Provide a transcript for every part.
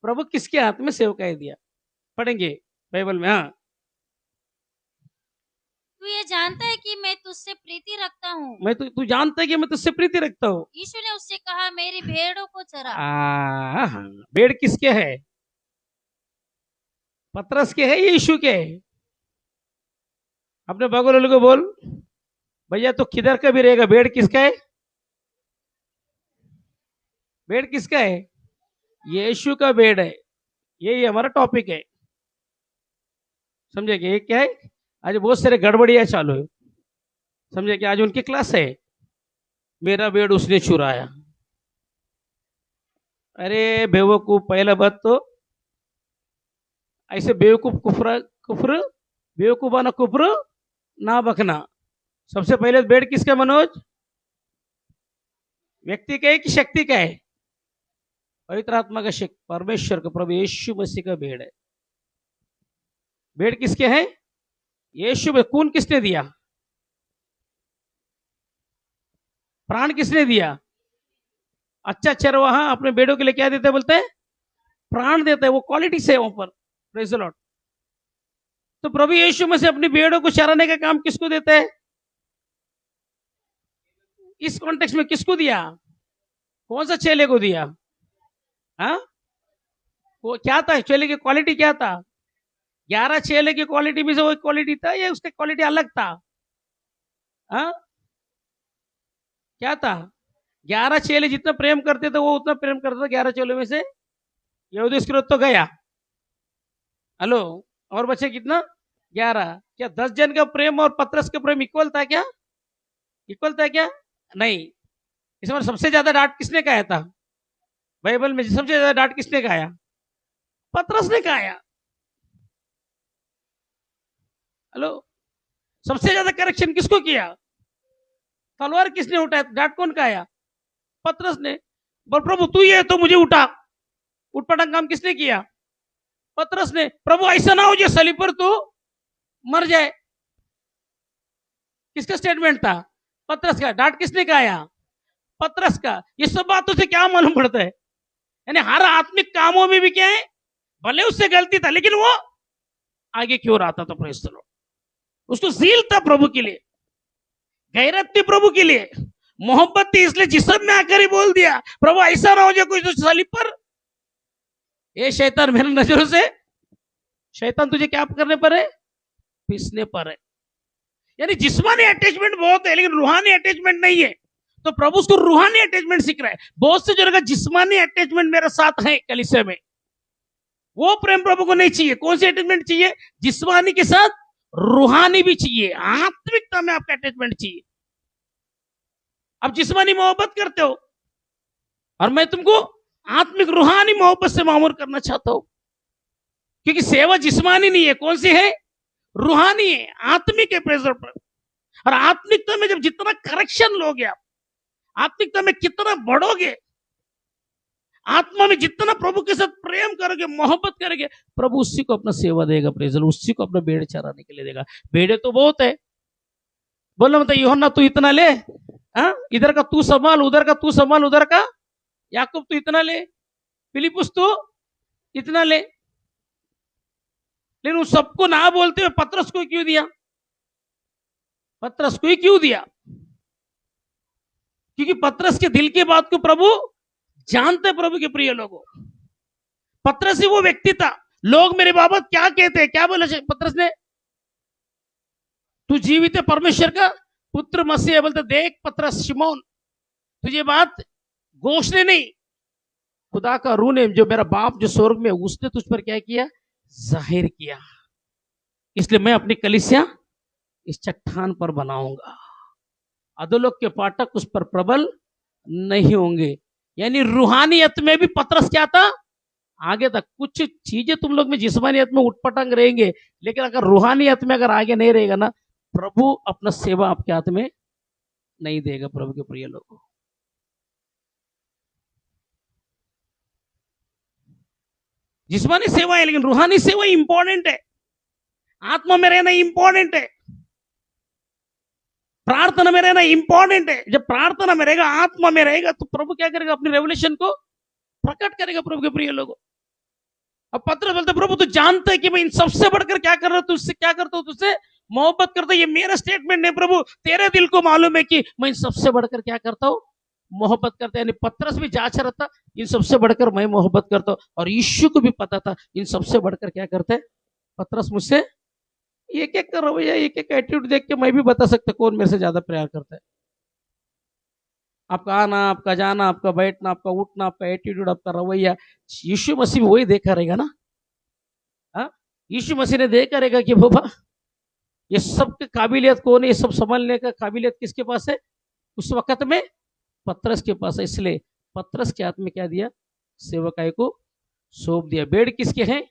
प्रभु किसके हाथ में सेवकाई दिया? पढ़ेंगे बाइबल में। हाँ, तू ये जानता है कि मैं तुझसे प्रीति रखता हूँ। मैं तू जानता है कि मैं तुझसे प्रीति रखता हूँ। यीशु ने उससे कहा, मेरी भेड़ों को चरा। भेड़ किसके है? पतरस के है, यीशु के है? अपने बगल वाले को बोल, भैया तो किधर का भी रहेगा, भेड़ किसका है? भेड़ किसका है? यीशु का भेड़ है। यही हमारा टॉपिक है, समझे? कि ये क्या है? आज बहुत सारे गड़बड़ियां चालू है, समझे? कि आज उनकी क्लास है, मेरा भेड़ उसने चुराया। अरे बेवकूफ, पहला बात तो ऐसे बेवकूफ कुफर कुफर बेवकूफाना कुफर ना बकना। सबसे पहले भेड़ किसका मनोज? व्यक्ति का है कि शक्ति का है? पवित्र आत्मा का शक्ति, परमेश्वर का, प्रभु यीशु मसीह का भेड़ है। भेड़ किसके हैं? यीशु में। खून किसने दिया? प्राण किसने दिया? अच्छा चरवाहा अपने भेड़ों के लिए क्या देता है? बोलते हैं प्राण देता है। वो क्वालिटी से वहां पर। Praise the Lord. तो प्रभु यीशु में से अपनी भेड़ों को चराने का काम किसको देता है? इस कॉन्टेक्स्ट में किसको दिया? कौन सा चेले को दिया? हाँ, वो क्या था चेले की क्वालिटी? क्या था? 11 चेले की क्वालिटी में से वो क्वालिटी था या उसकी क्वालिटी अलग था? हाँ, क्या था? 11 चेले जितना प्रेम करते थे वो उतना प्रेम करता था 11 चेलों में से। यहूदी इसकरियोत तो गया। हेलो, और बचे कितना? 11। क्या 10 जन का प्रेम और पतरस का प्रेम इक्वल था क्या? इक्वल था क्या? नहीं। इस बार सबसे ज्यादा डांट किसने खाया था बाइबल में? सबसे ज्यादा डांट किसने खाया? पतरस ने खाया। हेलो, सबसे ज्यादा करेक्शन किसको किया? तलवार किसने उठाया? डांट कौन खाया? पतरस ने। बोल प्रभु तू ही है तो मुझे उठा। उठपटांग काम किसने किया? पतरस ने। प्रभु ऐसा ना हो जो सलीब पर तू मर जाए। किसका स्टेटमेंट था? पतरस का। डांट किसने खाया? पतरस का। ये सब बातों से क्या मालूम पड़ता है? यानी हर आत्मिक कामों में भी क्या है, भले उससे गलती था लेकिन वो आगे क्यों रहा था? तो प्रेज द लॉर्ड। उसको जील था प्रभु के लिए, गैरत थी प्रभु के लिए, मोहब्बत थी, इसलिए जिस्म में आकर ही बोल दिया प्रभु ऐसा ना हो जाए कुछ तो सलीब पर। ये शैतान मेरी नजरों से, शैतान तुझे क्या करने पर है? पीसने पर है। यानी जिस्मानी अटैचमेंट बहुत है लेकिन रूहानी अटैचमेंट नहीं है। तो प्रभु उसको रूहानी अटैचमेंट सीख रहा है। बहुत से जो जिस्मानी अटैचमेंट मेरे साथ है कलीसिया में, वो प्रेम प्रभु को नहीं चाहिए। कौन सी अटैचमेंट चाहिए? जिस्मानी के साथ रूहानी भी चाहिए, आत्मिकता में आपका अटैचमेंट चाहिए। आप जिस्मानी मोहब्बत करते हो और मैं तुमको आत्मिक रूहानी मोहब्बत से मामूर करना चाहता हूं, क्योंकि सेवा जिस्मानी नहीं है। कौन सी है? रूहानी है, आत्मिक है प्रेजर पर। और आत्मिकता में जब जितना करेक्शन लोगे आप, आत्मिकता में कितना बढ़ोगे, आत्मा में जितना प्रभु के साथ प्रेम करोगे, मोहब्बत करोगे, प्रभु उसी को अपना सेवा देगा। प्रेजर उसी को अपना भेड़ चराने के लिए देगा। भेड़े तो बहुत है। बोलना मतलब यूहन्ना तू इतना ले, इधर का तू संभाल, उधर का तू संभाल, उधर का याकूब तू इतना ले, फिलिपुस तू इतना ले। लेकिन उस सबको ना बोलते हुए पतरस को क्यों दिया? पतरस को ही क्यों दिया? क्योंकि पतरस के दिल की बात को प्रभु जानते। प्रभु के प्रिय लोगों, पतरस ही वो व्यक्ति था। लोग मेरे बाबत क्या कहते हैं? क्या बोले पतरस ने? तू जीवित है, परमेश्वर का पुत्र मसीह है। बोलते देख पतरस, शिमोन, तुझे बात घोषणे नहीं, खुदा का रूह ने, जो मेरा बाप जो स्वर्ग में, उसने तुझ पर क्या किया? जाहिर किया। इसलिए मैं अपनी कलीसिया इस चट्टान पर बनाऊंगा, अधोलोक के फाटक उस पर प्रबल नहीं होंगे। यानी रूहानियत में भी पतरस क्या था? आगे तक। कुछ चीजें तुम लोग में जिस्मानियत में उठपटांग रहेंगे, लेकिन अगर रूहानियत में अगर आगे नहीं रहेगा ना, प्रभु अपना सेवा आपके हाथ में नहीं देगा। प्रभु के प्रिय लोगों, जिस्मानी सेवा है लेकिन रूहानी सेवा इंपॉर्टेंट है। आत्मा में रहना इंपॉर्टेंट है, प्रार्थना में रहना इंपॉर्टेंट है। जब प्रार्थना में रहेगा, आत्मा में रहेगा, तो प्रभु क्या करेगा? अपनी रेवलेशन को प्रकट करेगा। प्रभु के प्रिय लोगों, अब पत्र बोलते प्रभु तू जानता है कि मैं इन सबसे बढ़कर क्या कर रहा हूं, तुझसे क्या करता हूं, तुझसे मोहब्बत करता हूं। ये मेरा स्टेटमेंट नहीं प्रभु, तेरे दिल को मालूम है कि मैं इन सबसे बढ़कर क्या करता हूं, मोहब्बत करता है। यानी पत्रस भी जांच रहा था, इन सबसे बढ़कर मैं मोहब्बत करता हूं। और यीशु को भी पता था इन सबसे बढ़कर क्या करते हैं पत्रस मुझसे। एक एक का रवैया, एक एक एटीट्यूड देख के मैं भी बता सकता कौन मेरे से ज्यादा प्यार करता है। आपका आना, आपका जाना, आपका बैठना, आपका उठना, आपका एटीट्यूड, आपका रवैया, यीशु मसीह भी वही देखा रहेगा ना। हाँ, यीशु मसीह ने देखा रहेगा कि बाबा ये सब की काबिलियत कौन है, ये सब संभालने का काबिलियत किसके पास है। उस वक्त में पत्रस के पास है। इसलिए पत्रस के हाथ में क्या दिया, सेवकाई को सौंप दिया। बेड़ किसके हैं।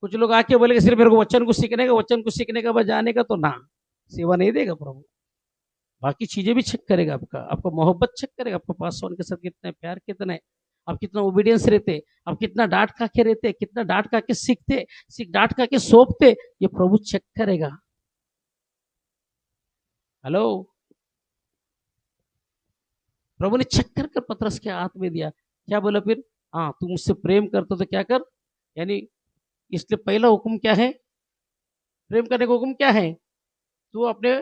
कुछ लोग आके बोलेंगे सिर्फ मेरे को वचन को सीखने का बाद जाने का, तो ना, सेवा नहीं देगा प्रभु। बाकी चीजें भी चेक करेगा, आपका मोहब्बत चेक करेगा, आपका पासवान के साथ कितना प्यार, कितना है, आप कितना ओबीडियंस रहते, आप कितना डांट खा के रहते, कितना डांट खा के सीखते, डांट खा के सौंपते, ये प्रभु चेक करेगा। हेलो, प्रभु ने चेक कर पत्रस के हाथ में दिया। क्या बोला फिर, हाँ तू मुझसे प्रेम करता तो क्या कर। यानी इसलिए पहला हुक्म क्या है, प्रेम करने का हुक्म क्या है, तू अपने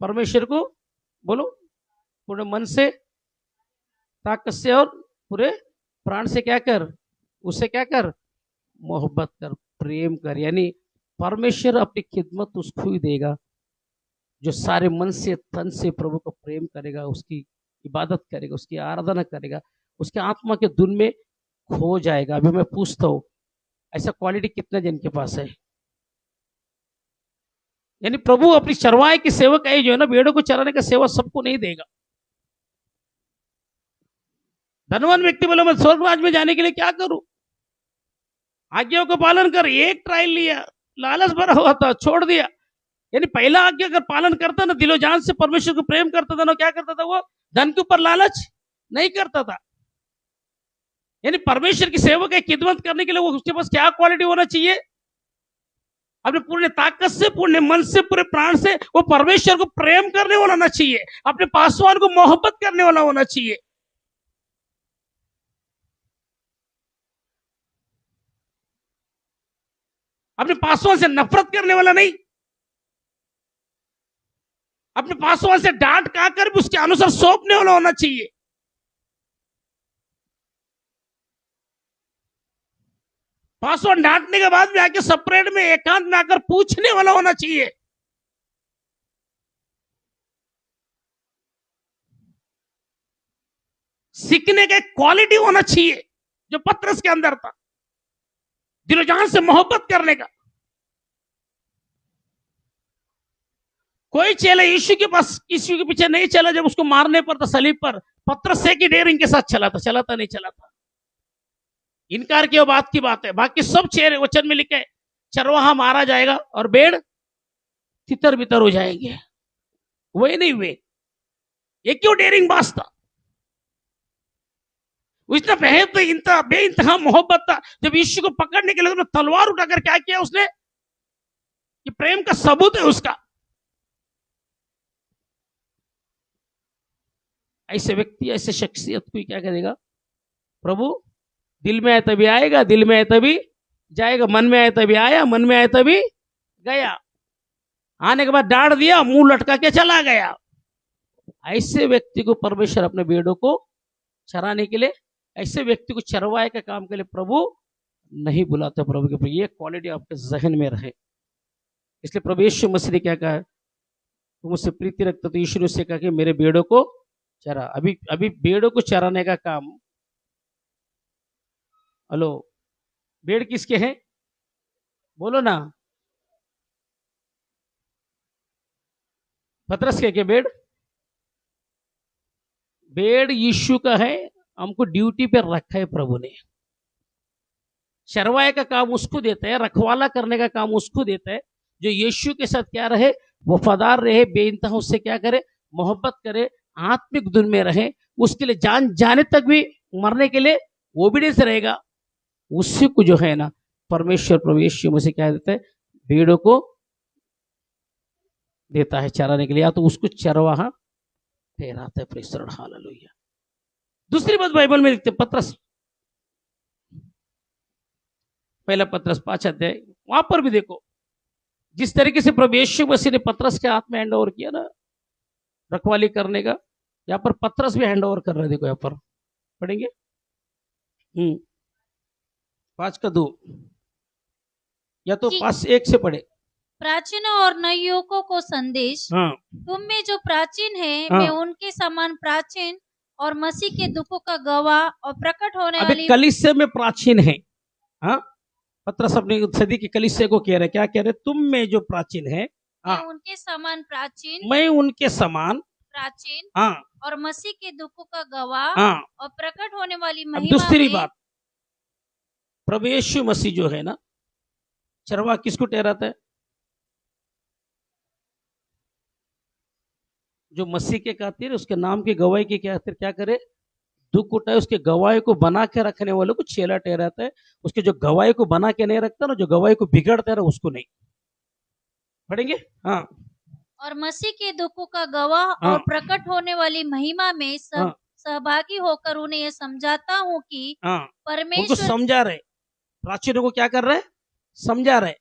परमेश्वर को बोलो पूरे मन से, ताकत से और पूरे प्राण से क्या कर, उससे क्या कर, मोहब्बत कर, प्रेम कर। यानी परमेश्वर अपनी खिदमत उसको ही देगा जो सारे मन से तन से प्रभु को प्रेम करेगा, उसकी इबादत करेगा, उसकी आराधना करेगा, उसके आत्मा के धुन में खो जाएगा। अभी मैं पूछता हूं ऐसा क्वालिटी कितने जन के पास है। यानी प्रभु अपनी चरवाहे की सेवक है जो है ना, भेड़ों को चराने का सेवा सबको नहीं देगा। धनवान व्यक्ति बोला मैं स्वर्ग राज में जाने के लिए क्या करूं, आज्ञाओं का पालन कर। एक ट्रायल लिया, लालच भरा हुआ था, छोड़ दिया। यानी पहला आज्ञा अगर पालन करता ना, दिलो जान से परमेश्वर को प्रेम करता था ना, क्या करता था वो, धन के ऊपर लालच नहीं करता था। यानी परमेश्वर की सेवा की खिदमत करने के लिए वो उसके पास क्या क्वालिटी होना चाहिए, अपने पूरे ताकत से, पूरे मन से, पूरे प्राण से वो परमेश्वर को प्रेम करने वाला होना चाहिए, अपने पासवान को मोहब्बत करने वाला होना चाहिए। अपने पासवान से नफरत करने वाला नहीं, अपने पासवान से डांट खाकर भी उसके अनुसार सौंपने वाला होना चाहिए। पासवान डांटने के बाद में आके सेपरेट में एकांत में आकर पूछने वाला होना चाहिए। सीखने का क्वालिटी होना चाहिए जो पत्रस के अंदर था, दिलो जान से मोहब्बत करने का। कोई चेला यीशु के पास, यीशु के पीछे नहीं चला जब उसको मारने पर था सलीब पर, पत्रस से की डेयरिंग के साथ चला था नहीं चला था। इनकार किया बात की बात है, बाकी सब चेहरे वचन में लिखे चरवाहा मारा जाएगा और भेड़ तितर बितर हो जाएंगे, वही नहीं हुए। ये क्यों डेयरिंग बात था, इतना बेइंतहा मोहब्बत था। जब यीशु को पकड़ने के लिए तलवार उठाकर क्या किया उसने, ये प्रेम का सबूत है उसका। ऐसे व्यक्ति, ऐसे शख्सियत को क्या करेगा प्रभु, दिल में आए तभी आएगा, दिल में आए तभी जाएगा, मन में आए तभी आया, मन में आए तभी गया, आने के बाद डांट दिया, मुंह लटका के चला गया। ऐसे व्यक्ति को परमेश्वर अपने भेड़ों को चराने के लिए, ऐसे व्यक्ति को चरवाए के काम के लिए प्रभु नहीं बुलाते। प्रभु के ये क्वालिटी आपके जहन में रहे। इसलिए प्रभु यीशु मसीह ने क्या कहा, तुम मुझसे प्रीति रखते तो यीशु ने उससे कहा कि मेरे भेड़ों को चरा। अभी भेड़ों को चराने का काम, हेलो, भेड़ किसके हैं बोलो ना, पतरस के भेड़, भेड़ यीशु का है, हमको ड्यूटी पे रखा है प्रभु ने। चरवाए का काम उसको देता है, रखवाला करने का काम उसको देता है, जो यीशु के साथ क्या रहे, वफादार रहे, बेइंतहा उससे क्या करे, मोहब्बत करे, आत्मिक धुन में रहे, उसके लिए जान जाने तक भी मरने के लिए ओबीडियंस रहेगा। उसी को जो है ना परमेश्वर प्रभु यीशु मसीह क्या देता है, भेड़ों को देता है चराने के लिए, या तो उसको चरवाहा ठहराता है। Praise the Lord, hallelujah. दूसरी बात बाइबल में लिखते पत्रस पहला पत्रस 5 अध्याय, वहां पर भी देखो जिस तरीके से प्रभु यीशु मसीह ने पत्रस के हाथ में हैंड ओवर किया ना रखवाली करने का, यहाँ पर पत्रस भी हैंड ओवर कर रहे हैं। देखो यहाँ पर पढ़ेंगे 5:2 या तो कि 5:1 से पढ़े। प्राचीनों और नवयुवकों को संदेश, हाँ तुम में जो प्राचीन है हाँ। मैं उनके समान प्राचीन और मसीह के दुखों का गवाह और प्रकट होने अभी वाली कलीसिया में प्राचीन है। हाँ, पत्रस अपनी सदी की कलीसिया को कह रहे, क्या कह रहे? तुम में जो प्राचीन है, हाँ, मैं उनके समान प्राचीन मैं उनके समान प्राचीन हाँ और मसीह के दुखों का गवाह हाँ। और प्रकट होने वाली अब महिमा दूसरी में बात, प्रभु यीशु मसीह जो है ना, चरवाहा किसको ठहराता है? जो मसीह के खातिर उसके नाम की गवाही के खातिर क्या करे? दुख उठाए, उसके गवाही को बना के रखने वालों को चेला ठहराता है। उसके जो गवाही को बना के नहीं रखता ना, जो गवाही को बिगड़ता है ना, उसको नहीं। पढ़ेंगे हाँ। और मसीह के दुखों का गवाह हाँ। और प्रकट होने वाली महिमा में हाँ। सहभागी होकर उन्हें यह समझाता हूँ कि हाँ, उनको परमेश्वर समझा रहे। प्राचीनों को क्या कर रहे? समझा रहे।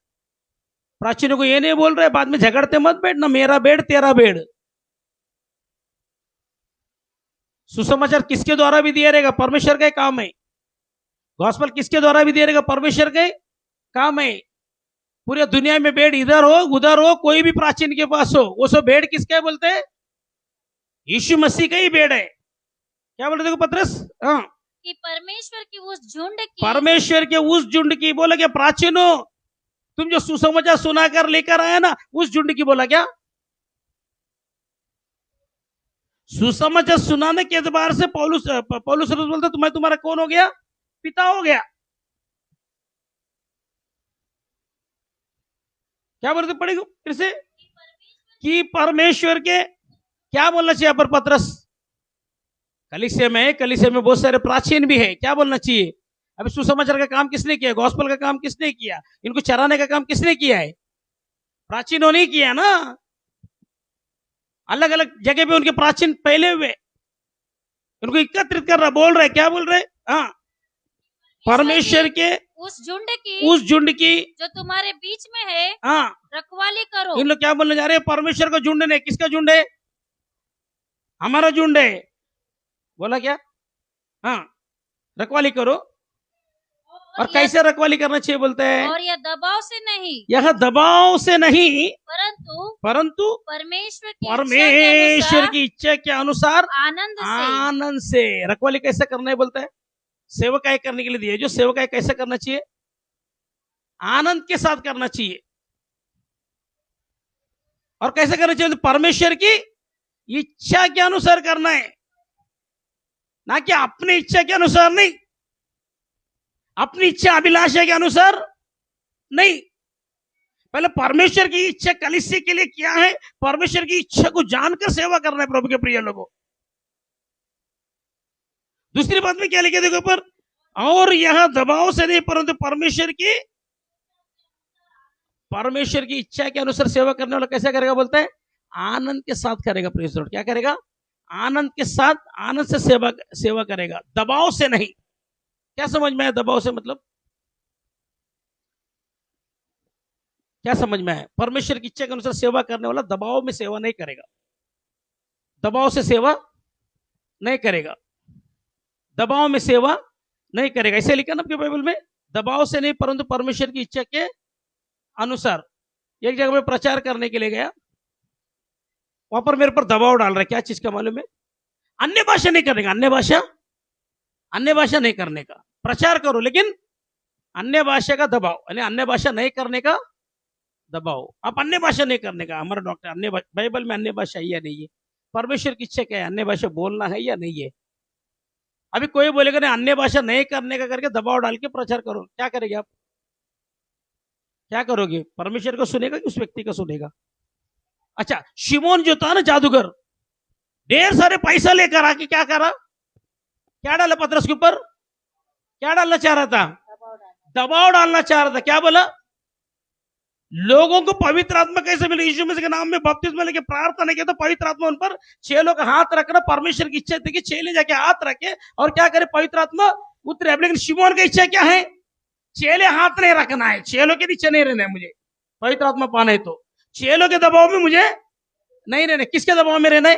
प्राचीनों को ये नहीं बोल रहे बाद में झगड़ते मत बैठ, ना मेरा बेड तेरा बेड। सुसमाचार किसके द्वारा भी दिया रहेगा? परमेश्वर का काम है। गॉस्पेल किसके द्वारा भी दिया रहेगा? परमेश्वर का काम है। पूरी दुनिया में बेड इधर हो उधर हो, कोई भी प्राचीन के पास हो, वो सब बेड किसका है बोलते हैं? यीशु मसीह का ही बेड है। क्या बोल रहे देखो पत्रस? हाँ, कि परमेश्वर की उस झुंड की, परमेश्वर के उस झुंड की। बोला क्या? प्राचीनों, तुम जो सुसमाचार सुनाकर लेकर आया ना, उस झुंड की। बोला क्या? सुसमाचार सुनाने के एतबार से पौलुस बोलता तुम्हें तुम्हारा कौन हो गया? पिता हो गया। क्या बोलते पढ़ेगा फिर से? कि परमेश्वर के क्या बोलना चाहिए यहाँ पर पत्रस? कलीसिया में बहुत सारे प्राचीन भी है। क्या बोलना चाहिए? अभी सुसमाचार का काम किसने किया? गॉस्पेल का काम किसने किया? इनको चराने का काम किसने किया है? प्राचीनों ने किया ना। अलग अलग जगह पे उनके प्राचीन पहले हुए, उनको एकत्रित कर रहा। बोल रहे क्या बोल रहे? हाँ, परमेश्वर के उस झुंड की जो तुम्हारे बीच में है, हाँ, रखवाली करो। इन लोग क्या बोलने जा रहे हैं? परमेश्वर का झुंड नहीं। किसका झुंड है? हमारा झुंड है। बोला क्या? हाँ, रखवाली करो। और कैसे रखवाली करना चाहिए बोलते हैं? और यह दबाव से नहीं, यह दबाव से नहीं, परंतु परमेश्वर की इच्छा के अनुसार आनंद से। रखवाली कैसे करना है बोलते हैं? सेवकाई करने के लिए दिए। जो सेवकाई कैसे करना चाहिए? आनंद के साथ करना चाहिए। और कैसे करना चाहिए? परमेश्वर की इच्छा के अनुसार करना है, ना कि अपनी इच्छा के अनुसार नहीं, अपनी इच्छा अभिलाषा के अनुसार नहीं। पहले परमेश्वर की इच्छा कलीसिया के लिए क्या है, परमेश्वर की इच्छा को जानकर सेवा करना है प्रभु के प्रिय लोगों। दूसरी बात में क्या लिखे देखो पर, और यह दबाव से नहीं परंतु परमेश्वर की इच्छा के अनुसार सेवा करने वाला कैसा करेगा बोलता है? आनंद के साथ करेगा। Praise Lord. क्या करेगा? आनंद के साथ, आनंद से सेवा करेगा, दबाव से नहीं। क्या समझ में आया दबाव से मतलब? क्या समझ में आया? परमेश्वर की इच्छा के अनुसार सेवा करने वाला दबाव में सेवा नहीं करेगा, दबाव से सेवा नहीं करेगा, दबाव में सेवा नहीं करेगा। ऐसे लिखा ना आपके बाइबल में, दबाव से नहीं परंतु परमेश्वर की इच्छा के अनुसार। एक जगह में प्रचार करने के लिए गया, वहां पर मेरे पर दबाव डाल रहा है। क्या चीज का मालूम है? अन्य भाषा नहीं करने का। अन्य भाषा नहीं करने का। प्रचार करो लेकिन अन्य भाषा का दबाव, यानी अन्य भाषा नहीं करने का दबाव। आप अन्य भाषा नहीं करने का। हमारा डॉक्टर अन्य बाइबल में अन्य भाषा है या नहीं है? परमेश्वर की इच्छा क्या है? अन्य भाषा बोलना है या नहीं है? अभी कोई बोलेगा नहीं अन्य भाषा नहीं करने का करके दबाव डाल के प्रचार करो, क्या करेंगे आप? क्या करोगे? परमेश्वर को सुनेगा कि उस व्यक्ति का सुनेगा? अच्छा, शिमोन जो था ना जादूगर, ढेर सारे पैसा लेकर आके क्या करा? क्या डाला पतरस के ऊपर? क्या डालना चाह रहा था? दबाव डालना चाह रहा था। क्या बोला? लोगों को पवित्र आत्मा कैसे मिले? यीशु मसीह के नाम में बपतिस्मा लेके प्रार्थना किया तो पवित्र आत्मा उन पर, 6 लोग हाथ रखना। परमेश्वर की इच्छा थी कि 6 ले जाके हाथ रखे और क्या करे? पवित्र आत्मा उतरे। लेकिन शिमोन की इच्छा क्या है? चेले हाथ नहीं रखना है, चेलों के नीचे नहीं रहना है मुझे, पवित्र आत्मा पाना है तो चेलों के दबाव में मुझे नहीं रहना। किसके दबाव में रहना है?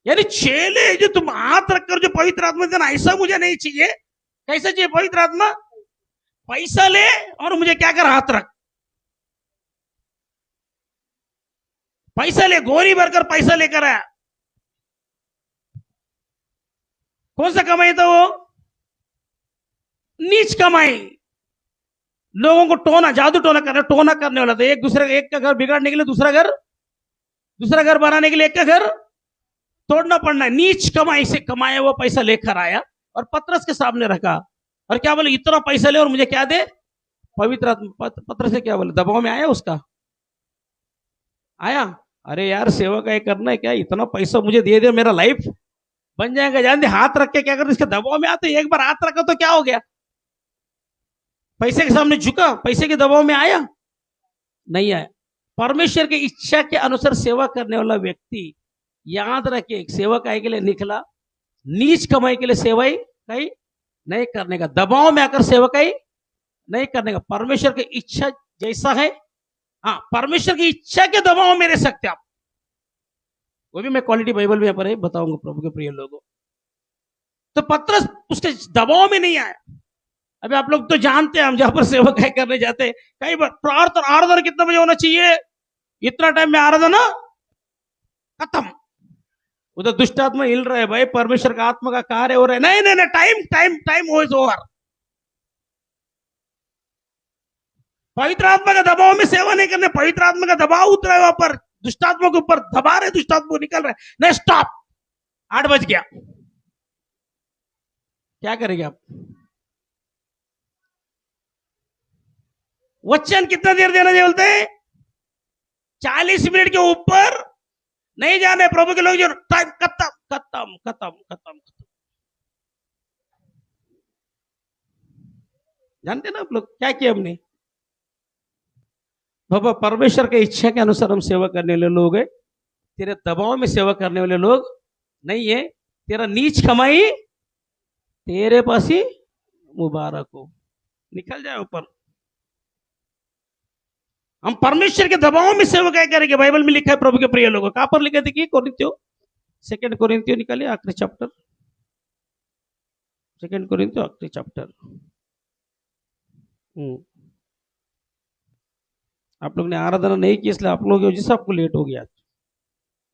यानी चेले जो तुम हाथ रखकर जो पवित्र आत्मा देना, ऐसा मुझे नहीं चाहिए। कैसा चाहिए पवित्र आत्मा? पैसा ले और मुझे क्या कर, हाथ रख। पैसा ले, गोरी भरकर पैसा लेकर आया। कौन सा कमाई था वो? नीच कमाई। लोगों को टोना, जादू टोना करने वाला था। एक दूसरे, एक का घर बिगाड़ने के लिए दूसरा घर बनाने के लिए एक का घर तोड़ना पड़ना है। नीच कमाई से कमाया हुआ पैसा लेकर आया और पतरस के सामने रखा और क्या बोले, इतना पैसा ले और मुझे क्या दे? पवित्र आत्मा। पतरस से क्या बोले? दबाव में आया उसका? आया? अरे यार, सेवा का करना है क्या, इतना पैसा मुझे दे दे, मेरा लाइफ बन जाएगा। जान दे, हाथ रख के क्या कर, इसके दबाव में आते। एक बार हाथ रखा तो क्या हो गया? पैसे के सामने झुका, पैसे के दबाव में आया? नहीं आया। परमेश्वर की इच्छा के अनुसार सेवा करने वाला व्यक्ति, याद रखिए, सेवा काय के लिए निकला, नीच कमाई के लिए सेवा कहीं नहीं करने का, दबाव में आकर सेवा कहीं नहीं करने का। परमेश्वर की इच्छा जैसा है, हाँ, परमेश्वर की इच्छा के दबाव में रह सकते आप। वो भी मैं क्वालिटी बाइबल में यहाँ पर बताऊंगा प्रभु के प्रिय लोगों। तो पतरस उसके दबाव में नहीं आया। अभी आप लोग तो जानते हैं, हम जहां पर सेवा करने जाते हैं, कई बार आराधना कितना बजे होना चाहिए, इतना टाइम में आराधना खत्म। उधर दुष्ट आत्मा हिल रहा है, भाई परमेश्वर का आत्मा का कार्य हो रहा है। नहीं नहीं नहीं, टाइम टाइम टाइम ओवर। पवित्र आत्मा का दबाव में सेवा नहीं करने। पवित्र आत्मा का दबाव उतरा है वहां पर, दुष्ट आत्मा के ऊपर दबा रहे, दुष्ट आत्मा निकल रहे। नहीं, स्टॉप, 8 बज गया, क्या करेंगे आप? वचन कितना देर देना चाहिए बोलते हैं? 40 मिनट के ऊपर नहीं जाने प्रभु के लोग। जो टाइम खत्म खत्म खत्म खत्म। जानते ना आप लोग क्या किया हमने? बाबा, परमेश्वर की इच्छा के अनुसार हम सेवा करने वाले लोग है, तेरे दबाव में सेवा करने वाले लोग नहीं है। तेरा नीच कमाई तेरे पास ही मुबारक हो, निकल जाए ऊपर। हम परमेश्वर के दबाव में सेवा क्या करेंगे? बाइबल में लिखा है प्रभु के प्रिय लोगों। कहां पर लिखा? देखिए, कोरिन्थियो, 2 कोरिन्थियो निकालिए, आखिरी चैप्टर, 2 कोरिन्थियो आखिरी चैप्टर। आप लोग ने आराधना नहीं की, इसलिए आप लोग की वजह से आपको लेट हो गया।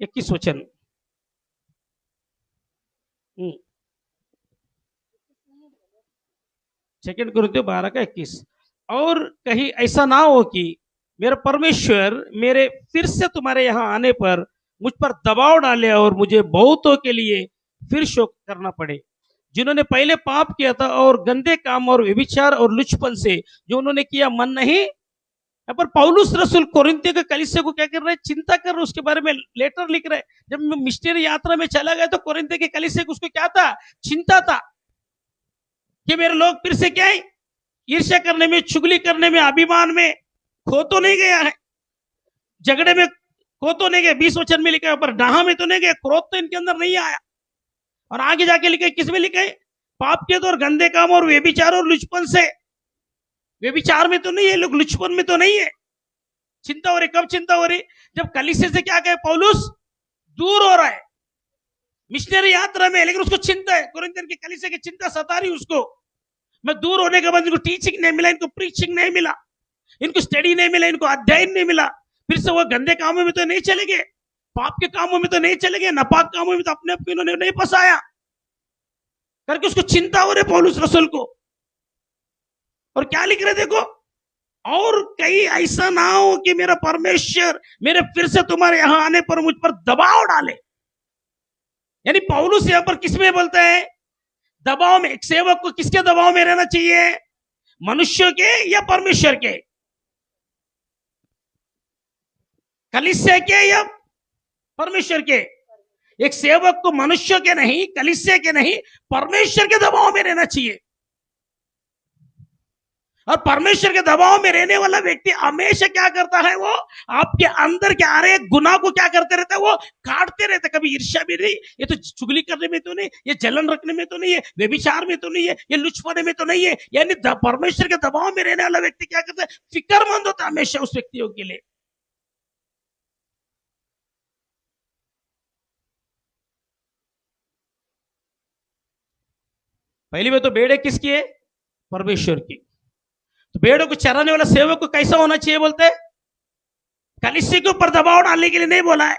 21 वचन, 2 कोरिन्थियो 12 का 21। और कहीं ऐसा ना हो कि मेरा परमेश्वर मेरे फिर से तुम्हारे यहां आने पर मुझ पर दबाव डाले और मुझे बहुतों के लिए फिर शोक करना पड़े, जिन्होंने पहले पाप किया था और गंदे काम और व्यभिचार और लुचपन से जो उन्होंने किया मन नहीं। पर पौलुस रसूल कोरिन्थियों के कलीसिया को क्या कर रहे हैं? चिंता कर रहे हैं, उसके बारे में लेटर लिख रहे हैं। जब मिशनरी यात्रा में चला गया तो कोरिन्थियों के कलीसिया को उसको क्या था? चिंता था कि मेरे लोग फिर से क्या है, ईर्ष्या करने में, चुगली करने में, अभिमान में खो तो नहीं गया है, झगड़े में खो तो नहीं गए। 20 वचन में लिखा है, पर डाहा में तो नहीं गए, क्रोध तो इनके अंदर नहीं आया। और आगे जाके लिखा है, किस में लिखा है? पाप के तो और गंदे काम और व्यभिचार और लुचपन से। व्यभिचार में तो नहीं है लोग, लुचपन में तो नहीं है। चिंता हो रही, कब चिंता हो रही? जब कलीसिया से क्या कहे, पौलुस दूर हो रहा है मिशनरी यात्रा में, लेकिन उसको चिंता है। कोरिन्थियन की कलीसिया की चिंता सता रही उसको। मैं दूर होने के बाद इनको टीचिंग नहीं मिला, इनको प्रीचिंग नहीं मिला, इनको स्टडी नहीं मिला, इनको अध्ययन नहीं मिला। फिर से वो गंदे कामों में तो नहीं चले गए, पाप के कामों में तो नहीं चले गए, नापाक कामों में तो अपने आप को इन्होंने नहीं फंसाया करके उसको चिंता हो रही पौलुस रसूल को। और क्या लिख रहे देखो, और कहीं ऐसा ना हो कि मेरा परमेश्वर मेरे फिर से तुम्हारे यहां आने पर मुझ पर दबाव डाले। यानी पौलुस यहां पर किसमें बोलता है? दबाव में। एक सेवक को किसके दबाव में रहना चाहिए? मनुष्य के या परमेश्वर के? कलीसिया के या परमेश्वर के? एक सेवक को मनुष्य के नहीं, कलीसिया के नहीं, परमेश्वर के दबाव में रहना चाहिए। और परमेश्वर के दबाव में रहने वाला व्यक्ति हमेशा क्या करता है, वो आपके अंदर के आ रहे गुनाह को क्या करते रहता है, वो काटते रहते। कभी ईर्ष्या भी नहीं, ये तो चुगली करने में तो नहीं, ये जलन रखने में तो नहीं है, व्यभिचार में तो नहीं है, ये लुचपने में तो नहीं है। यानी परमेश्वर के दबाव में रहने वाला व्यक्ति क्या करता है, फिक्रमंद होता है हमेशा उस व्यक्तियों के लिए। पहली बात तो भेड़ किसकी है, परमेश्वर की। तो भेड़ों को चराने वाला सेवक को कैसा होना चाहिए बोलते हैं, कलीसिया के ऊपर दबाव डालने के लिए नहीं बोला है।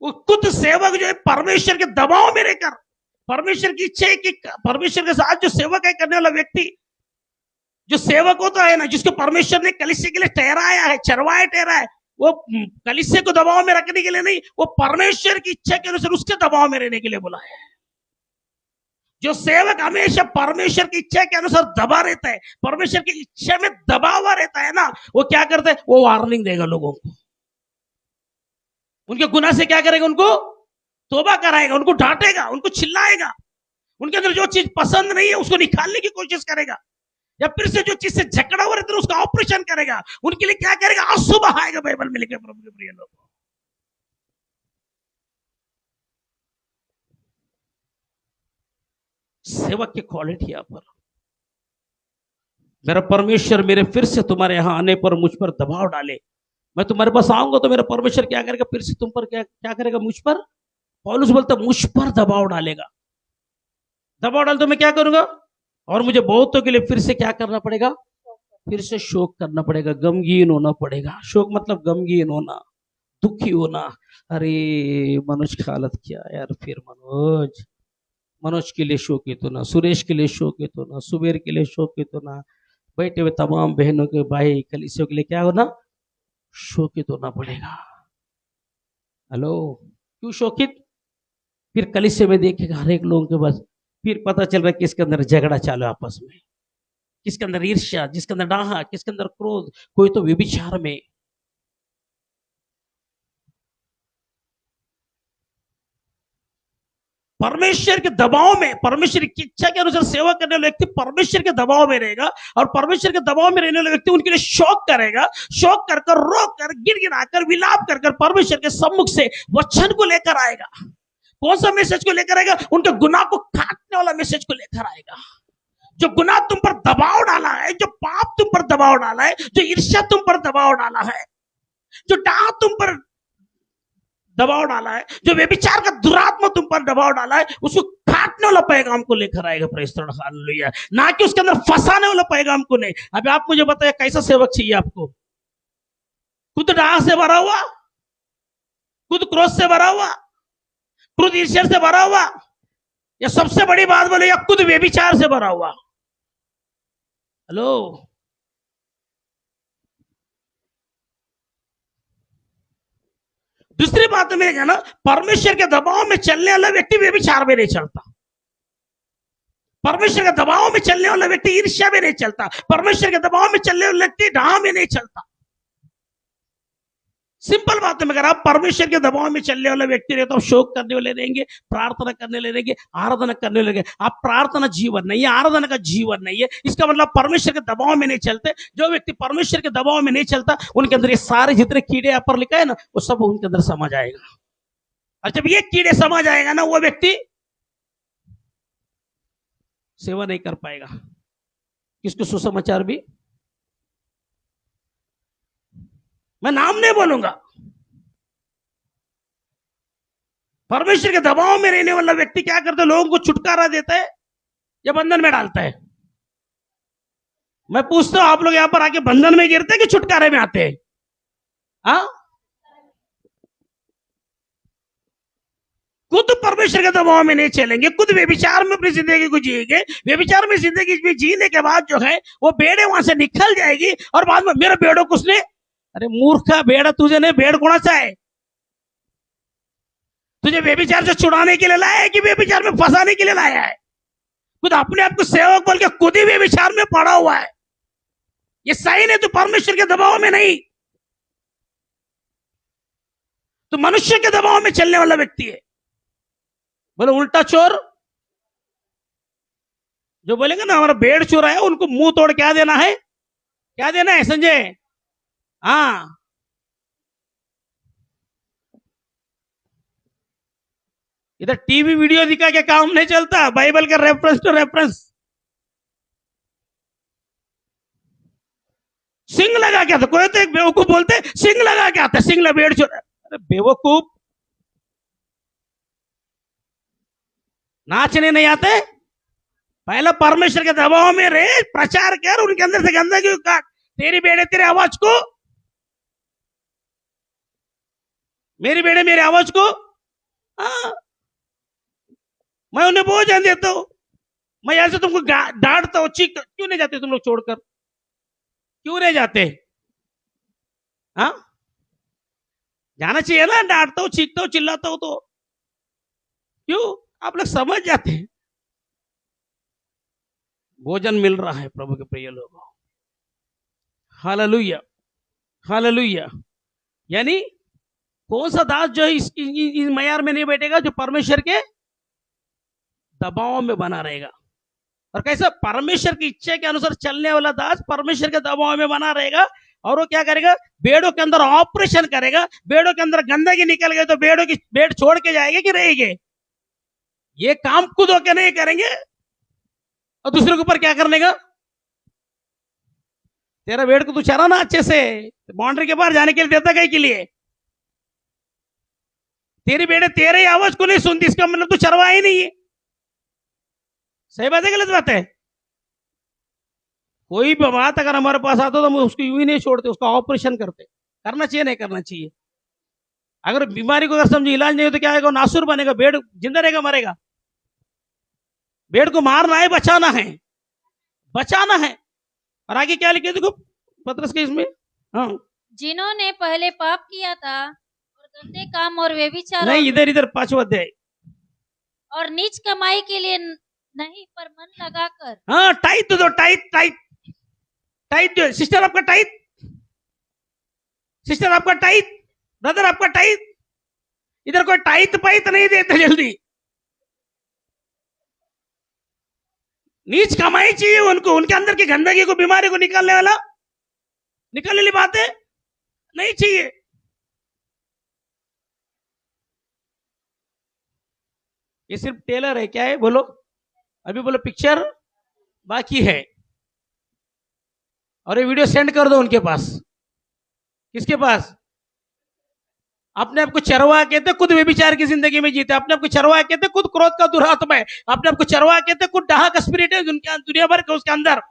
वो खुद सेवक जो है परमेश्वर के दबाव में रहकर, परमेश्वर की इच्छा है कि परमेश्वर के साथ जो सेवक है करने वाला व्यक्ति, जो सेवक होता है ना, जिसको परमेश्वर ने कलीसिया के लिए ठहराया है, चरवाया ठहराया है, वो कलीसिया को दबाव में रखने के लिए नहीं, वो परमेश्वर की इच्छा के अनुसार उसके दबाव में रहने के लिए बोला है। जो सेवक हमेशा परमेश्वर की इच्छा के अनुसार दबा रहता है, परमेश्वर की इच्छा में दबा हुआ रहता है ना, वो क्या करता है, वो वार्निंग देगा लोगों को, उनके गुनाह से क्या करेगा, उनको तौबा कराएगा, उनको डांटेगा, उनको चिल्लाएगा, उनके अंदर जो चीज पसंद नहीं है उसको निकालने की कोशिश करेगा, या फिर से जो चीज से झगड़ा हुआ रहता है उसका ऑपरेशन करेगा, उनके लिए क्या करेगा, आंसू बहाएगा। बाइबल में लिखा प्रभु के प्रिय लोग, सेवक की क्वालिटी यहाँ पर, मेरा परमेश्वर मेरे फिर से तुम्हारे यहां आने पर मुझ पर दबाव डाले, मैं तुम्हारे पास आऊंगा तो मेरा परमेश्वर क्या करेगा, फिर से तुम पर क्या करेगा, मुझ पर, पौलुस बोलता मुझ पर दबाव डालेगा। दबाव डाल तो मैं क्या करूंगा, और मुझे बहुतों के लिए फिर से क्या करना पड़ेगा, फिर से शोक करना पड़ेगा, गमगीन होना पड़ेगा। शोक मतलब गमगीन होना, दुखी होना। अरे मनोज की हालत क्या यार, फिर मनोज के लिए शोकित होना, सुरेश के लिए शोकित होना, सुबेर के लिए शोकित होना, बैठे हुए तमाम बहनों के भाई कलीसियों के लिए क्या होना, शोकित होना पड़ेगा। हेलो, क्यों शोकित, फिर कलीसिया में देखेगा हर एक लोगों के पास, फिर पता चल रहा है किसके अंदर झगड़ा चालू आपस में, किसके अंदर ईर्ष्या, जिसके अंदर डाहा, किसके अंदर क्रोध, कोई तो व्यभिचार में। परमेश्वर के दबाव में, परमेश्वर की इच्छा के अनुसार सेवा करने वाला व्यक्ति परमेश्वर के दबाव में रहेगा, और परमेश्वर के दबाव में रहने वाला व्यक्ति उनके लिए शोक करेगा, शोक कर कर, रो कर, गिड़गिड़ाकर, विलाप कर कर परमेश्वर के सम्मुख से वचन को लेकर आएगा। कौन सा मैसेज को लेकर आएगा, उनके गुनाह को काटने वाला मैसेज को लेकर आएगा। जो गुनाह तुम पर दबाव डाला है, जो पाप तुम पर दबाव डाला है, जो ईर्ष्या तुम पर दबाव डाला है, जो डाह तुम पर दबाव डाला है, जो व्यभिचार का दुरात्मा तुम पर दबाव डाला है, उसको काटने वाला पैगाम को लेकर आएगा। Praise the Lord, hallelujah. ना कि उसके अंदर फंसाने वाला पैगाम को नहीं। अभी आप मुझे बताइए कैसा सेवक चाहिए आपको, खुद डाह से भरा हुआ, खुद क्रोध से भरा हुआ, खुद ईर्ष्या से भरा हुआ, या सबसे बड़ी बात बोले, या खुद व्यभिचार से भरा हुआ। हेलो, दूसरी बात में क्या ना, परमेश्वर के दबाव में चलने वाला व्यक्ति व्यभिचार में नहीं चलता, परमेश्वर के दबाव में चलने वाला व्यक्ति ईर्ष्या में नहीं चलता, परमेश्वर के दबाव में चलने वाला व्यक्ति डाह में नहीं चलता। सिंपल बात है, मगर आप परमेश्वर के दबाव में चलने वाला व्यक्ति रहे तो आप शोक करने वाले रहेंगे, प्रार्थना करने वाले रहेंगे, आराधना करने वाले रहेंगे। आप प्रार्थना जीवन नहीं है, आराधना का जीवन नहीं है, इसका मतलब परमेश्वर के दबाव में नहीं चलते। जो व्यक्ति परमेश्वर के दबाव में नहीं चलता, उनके अंदर ये सारे जितने कीड़े यहाँ पर लिखा है ना, वो सब उनके अंदर समा जाएगा। और जब ये कीड़े समा जाएगा ना, वो व्यक्ति सेवा नहीं कर पाएगा। किसको सुसमाचार भी, मैं नाम नहीं बोलूंगा, परमेश्वर के दबाव में रहने वाला व्यक्ति क्या करता है, लोगों को छुटकारा देता है या बंधन में डालता है। मैं पूछता हूं, आप लोग यहां पर आके बंधन में गिरते हैं कि छुटकारे में आते हैं? हाँ, खुद परमेश्वर के दबाव में नहीं चलेंगे, खुद व्यभिचार में अपनी जिंदगी को जिएंगे, व्यभिचार में जिंदगी में जीने के बाद जो है वो भेड़े वहां से निकल जाएगी, और बाद में मेरा भेड़ों को उसने, अरे मूर्खा भेड़, तुझे नहीं भेड़ कौन-सा है? तुझे व्यभिचार से छुड़ाने के लिए लाया है कि व्यभिचार में फंसाने के लिए लाया है? खुद अपने आप को सेवक बोल के खुद ही व्यभिचार में पड़ा हुआ है। ये सही नहीं, तो परमेश्वर के दबाव में नहीं, तो मनुष्य के दबाव में चलने वाला व्यक्ति है। बोलो उल्टा चोर, जो बोलेंगे ना हमारा बेड चुराया, उनको मुंह तोड़ क्या देना है, क्या देना है संजय? हाँ, इधर टीवी वीडियो दिखा के काम नहीं चलता, बाइबल का रेफरेंस टू रेफरेंस। सिंग लगा के आता, कोई तो एक बेवकूफ बोलते सिंग लगा के आता, सिंग बेड चुरा। अरे बेवकूफ, नाचने नहीं आते? पहले परमेश्वर के दबाव में रहे, प्रचार कर, उनके अंदर से गंदगी काट। तेरी बेड़े तेरे आवाज को, मेरी बेड़े मेरे आवाज को, हाँ, मैं उन्हें भोजन देता हूं। मैं यहां से तुमको डांटता हूं, चीख, क्यों नहीं जाते तुम लोग छोड़कर? क्यों नहीं जाते? हाँ, जाना चाहिए ना। डांटता हूं, चीखता हूं, चिल्लाता हूं तो क्यों? आप लोग समझ जाते हैं भोजन मिल रहा है प्रभु के प्रिय लोगों। Hallelujah, hallelujah. यानी कौन सा दास जो इस मयार में नहीं बैठेगा, जो परमेश्वर के दबाव में बना रहेगा। और कैसा? परमेश्वर की इच्छा के अनुसार चलने वाला दास परमेश्वर के दबाव में बना रहेगा। और वो क्या करेगा? बेड़ों के अंदर ऑपरेशन करेगा। बेड़ों के अंदर गंदगी निकल गई तो बेड़ों की बेड़ छोड़ के जाएंगे कि रहेंगे? ये काम खुद होकर नहीं करेंगे। और दूसरे के ऊपर क्या करने का? तेरा बेड़ को तू चरा ना अच्छे से, बाउंड्री के बाहर जाने के लिए देता कहीं के लिए? तेरी बेड़े तेरे आवाज को नहीं सुनती, इसका मतलब तू चरवा ही नहीं है। सही बात है, गलत बात है? कोई भी बात अगर हमारे पास आता तो हम उसको यूं ही नहीं छोड़ते, उसका ऑपरेशन करते। करना चाहिए नहीं करना चाहिए? अगर बीमारी को अगर समझे इलाज नहीं हो तो क्या आएगा? नासुर बनेगा, बेड़ जिंदा रहेगा मरेगा? बेड़ को मारना है, बचाना है, बचाना है। और आगे क्या लिखे देखो पतरस के इसमें, हाँ, जिन्होंने पहले पाप किया था और गंदे काम और व्यभिचार नहीं, इधर इधर 5वां अध्याय, और नीच कमाई के लिए नहीं पर मन लगाकर, हाँ, टाइट दो, टाइट टाइट टाइट जो सिस्टर आपका टाइट, सिस्टर आपका टाइट, ब्रदर आपका टाइट। इधर कोई टाइट पाइट नहीं देते जल्दी। नीच कमाई चाहिए उनको, उनके अंदर की गंदगी को, बीमारी को निकालने वाला, निकालने वाली बातें नहीं चाहिए। ये सिर्फ टेलर है, क्या है बोलो? अभी बोलो पिक्चर बाकी है। और ये वीडियो सेंड कर दो उनके पास। किसके पास? अपने आपको चरवा कहते, खुद व्यभिचार की जिंदगी में जीते। अपने आपको चरवा कहते, खुद क्रोध का दुरात्मा है। अपने आपको चरवा कहते, खुद डाह का स्पिरिट है उनके दुनिया भर के उसके अंदर।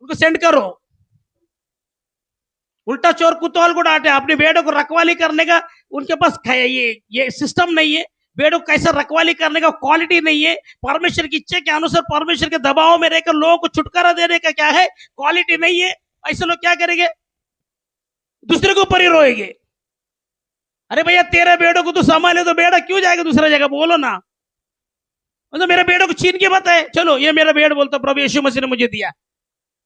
उनको सेंड करो। उल्टा चोर कुतवाल को डांटे। अपने बेड़ों को रखवाली करने का उनके पास ये सिस्टम नहीं है। बेड़ों को कैसे रखवाली करने का क्वालिटी नहीं है। परमेश्वर की इच्छा के अनुसार परमेश्वर के दबाव में रहकर लोगों को छुटकारा देने का क्या है? क्वालिटी नहीं है। ऐसे लोग क्या करेंगे? दूसरे के ऊपर ही रोएंगे। अरे भैया तेरे बेड़ों को तो संभाले तो बेड़ा क्यों जाएगा दूसरा जगह? बोलो ना। मतलब मेरे बेड़ों को छीन के बताए, चलो ये मेरा बेड़ बोलता प्रभु यीशु मसीह ने मुझे दिया,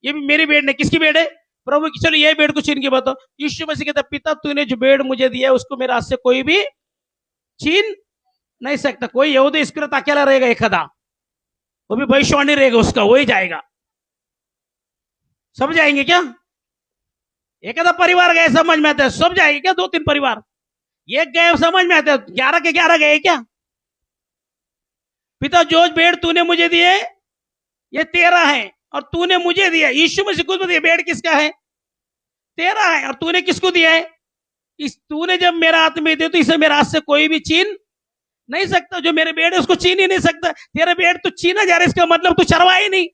ये भी मेरी बेड़ नहीं। किसकी बेड़ है? प्रभु की। चलो ये बेड़ को छीन के बताओ। यीशु मसीह कहता, पिता तूने जो बेड़ मुझे दिया है उसको मेरे हाथ से कोई भी छीन नहीं सकता। कोई यहूदी इसके अकेला रहेगा, एक आधा, वो भी भविष्यवाणी रहेगा उसका, वही जाएगा। सब जाएंगे क्या? एक आधा परिवार गए समझ में आता है, सब जाएंगे क्या? 2-3 परिवार एक गए समझ में आता है, 11 के 11 गए क्या? पिता जो बेड़ तूने मुझे दिए ये तेरा है और तूने मुझे दिया। यीशु मसीह खुद बताइए बेड़ किसका है? तेरा है। और तूने किसको दिया है? इस तूने जब मेरा हाथ में दिया तो इसे मेरे हाथ से कोई भी छीन नहीं सकता। जो मेरे बेड़ है उसको छीन ही नहीं सकता। तेरा बेड़ तो छीना जा रहा है, इसका मतलब तू चरवा ही नहीं।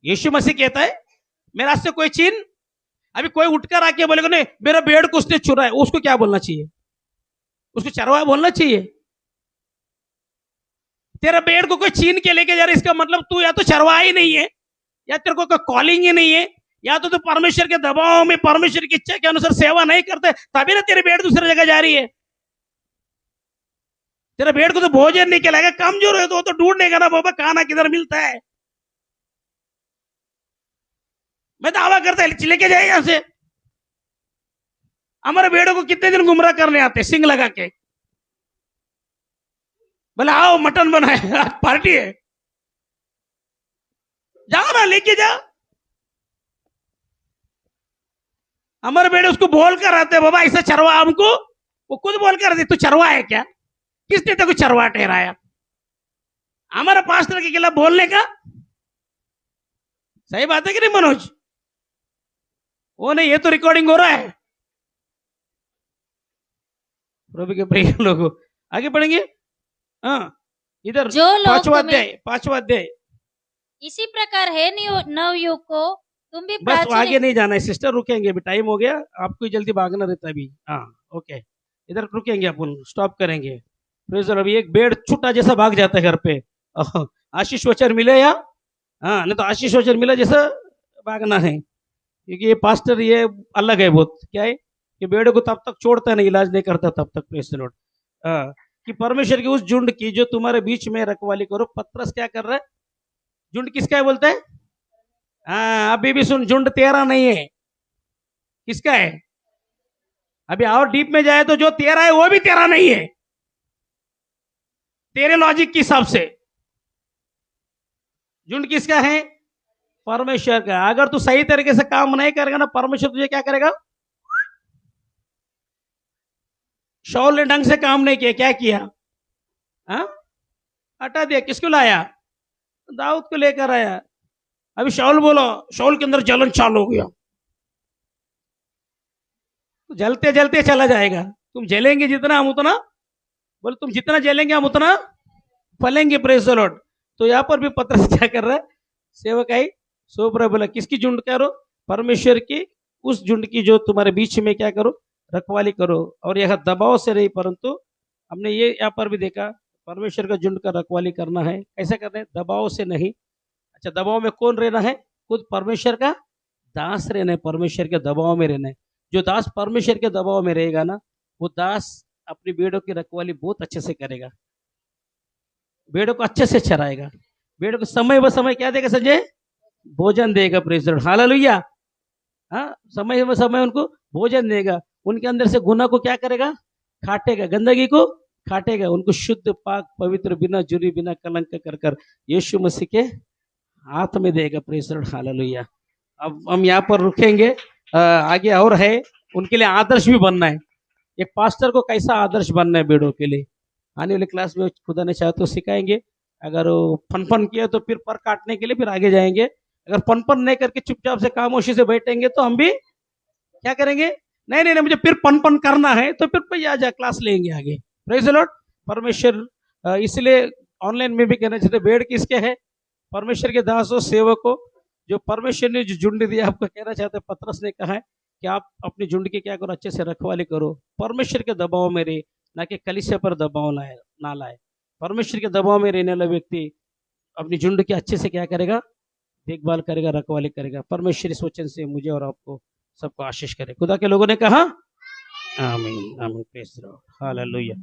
यीशु मसीह कहता है मेरे हाथ से कोई छीन। अभी कोई उठकर आके बोलेगा नहीं मेरा बेड़ को उसने चुरा है, उसको क्या बोलना चाहिए? उसको चरवाया बोलना चाहिए। तेरा बेड़ को कोई छीन के लेके जा रहा है, इसका मतलब तू या तो चरवा ही नहीं है, या तेरे को कोई कॉलिंग ही नहीं है, या तो तू परमेश्वर के दबाव में परमेश्वर की इच्छा के अनुसार सेवा नहीं करते, तभी ना तेरी बेड़ दूसरी जगह जा रही है। तेरा बेड़ को तो भोजन नहीं खिलाएगा, कमजोर है तो ढूंढने का ना बाबा खाना किधर मिलता है। मैं दावा करता है लेके जाए यहां से। हमारे बेड़ों को कितने दिन गुमराह करने आते सिंग लगा के, बोले आओ मटन बनाए आज पार्टी है। जाओ ना, लेके जाओ। हमारे बेटे उसको बोल कर रहते, बाबा ऐसा चरवा हमको। वो खुद बोल कर रहते, तू चरवा है क्या? किसने तेरे को चरवा ठहराया? हमारा पास्टर के खिलाफ बोलने का सही बात है कि नहीं मनोज? वो नहीं, ये तो रिकॉर्डिंग हो रहा है। प्रभु के प्रिय लोगों, आगे बढ़ेंगे। हाँ, इधर जो लोग पांचवा अध्याय। इसी प्रकार है नवयुग को तुम भी बस आगे नहीं जाना है सिस्टर, रुकेंगे, अभी टाइम हो गया, आपको जल्दी भागना रहता है अभी। हाँ ओके, इधर रुकेंगे, अपन स्टॉप करेंगे। अभी एक बेड़ छुट्टा जैसा भाग जाता है घर पे, आशीष वचन मिले या हाँ, नहीं तो आशीष वचन मिला जैसा भागना है, क्योंकि ये पास्टर ये अलग है बहुत। क्या है कि बेड़े को तब तक छोड़ता नहीं, इलाज नहीं करता तब तक। Praise the Lord. कि परमेश्वर की उस झुंड की जो तुम्हारे बीच में रखवाली करो। पतरस क्या कर रहा है? झुंड किसका है बोलता है? हाँ, अभी भी सुन, झुंड तेरा नहीं है, किसका है? अभी और डीप में जाए तो जो तेरा है वो भी तेरा नहीं है, तेरे लॉजिक के हिसाब से। झुंड किसका है? परमेश्वर का। अगर तू सही तरीके से काम नहीं करेगा ना, परमेश्वर तुझे क्या करेगा? शाऊल ने ढंग से काम नहीं किया, क्या किया? हाँ, हटा दिया। किसको लाया? दाऊद को लेकर आया। अभी शाऊल बोलो, शाऊल के अंदर जलन चालू हो गया, तो जलते जलते चला जाएगा। तुम जलेंगे जितना हम उतना, बोले तुम जितना जलेंगे हम उतना फलेंगे। Praise the Lord. तो यहाँ पर भी पतरस क्या कर रहा है? सेवक आई सो पर बोला, किसकी झुंड करो? परमेश्वर की उस झुंड की जो तुम्हारे बीच में क्या करो? रखवाली करो। और यह दबाव से नहीं, परंतु हमने ये यहाँ पर भी देखा, परमेश्वर का झुंड का रखवाली करना है। कैसे करना है? दबाव से नहीं। अच्छा, दबाव में कौन रहना है? खुद परमेश्वर का दास रहना है, परमेश्वर के दबाव में रहना है। जो दास परमेश्वर के दबाव में रहेगा ना, वो दास अपनी भेड़ों की रखवाली बहुत अच्छे से करेगा, भेड़ों को अच्छे से चराएगा, भेड़ों को समय ब समय क्या देगा संजय? भोजन देगा। Praise the Lord, hallelujah. हाँ, समय ब समय उनको भोजन देगा। उनके अंदर से गुनाह को क्या करेगा? काटेगा, गंदगी को काटेगा, उनको शुद्ध पाक पवित्र बिना जुरी बिना कलंक कर कर यीशु मसीह के हाथ में देगा। Praise the Lord, hallelujah. अब हम यहाँ पर रुकेंगे, आगे और है। उनके लिए आदर्श भी बनना है। एक पास्टर को कैसा आदर्श बनना है भेड़ों के लिए, आने वाले क्लास में खुदा ने चाहे तो सिखाएंगे। अगर वो फन किया तो फिर पर काटने के लिए फिर आगे जाएंगे। अगर फन नहीं करके चुपचाप से खामोशी से बैठेंगे तो हम भी क्या करेंगे? नहीं नहीं नहीं, मुझे फिर पन करना है तो फिर आ जा, क्लास लेंगे आगे। Praise the Lord. परमेश्वर इसलिए ऑनलाइन में भी कहना चाहते, भेड़ किसके है? परमेश्वर के दासों, सेवकों, जो परमेश्वर ने जो झुंड दिया। आपको कहना चाहते, पतरस ने कहा है कि आप अपनी झुंड की क्या करो? अच्छे से रखवाली करो, परमेश्वर के दबाव में रहे, ना कि कलीसिया पर दबाव ना लाए। परमेश्वर के दबाव में रहने वाला व्यक्ति अपनी झुंड की अच्छे से क्या करेगा? देखभाल करेगा, रखवाली करेगा। परमेश्वर इस वचन से मुझे और आपको सबको आशीष करे। खुदा के लोगों ने कहा आमीन, आमीन। Praise the Lord, hallelujah.